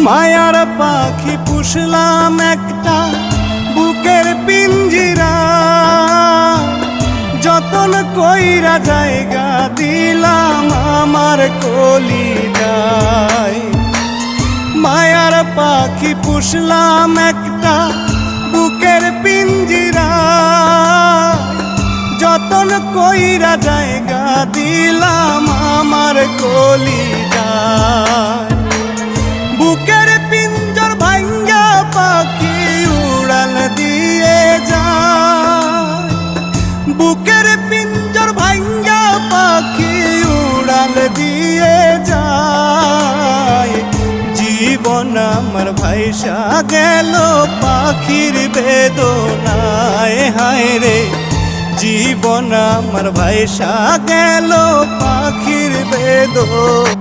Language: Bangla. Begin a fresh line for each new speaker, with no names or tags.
মায়ার পাখি পুষলাম একটা বুকের পিঞ্জিরা, যতন কইরা জায়গা দিলাম আমার কলিজায়। মায়ার পাখি পুষলাম একটা বুকের পিঞ্জিরা, যতন কইরা জায়গা দিলাম আমার কলিজায়। বুকের পিঞ্জর ভাঙ্গা পাখি উড়াল দিয়ে যায়, বুকের পিঞ্জর ভাঙ্গা পাখি উড়াল দিয়ে যায়। জীবন আমার ভাইসা গেল পাখির বেদনায়, হায় রে জীবন আমার ভাইসা গেল পাখির বেদনায়।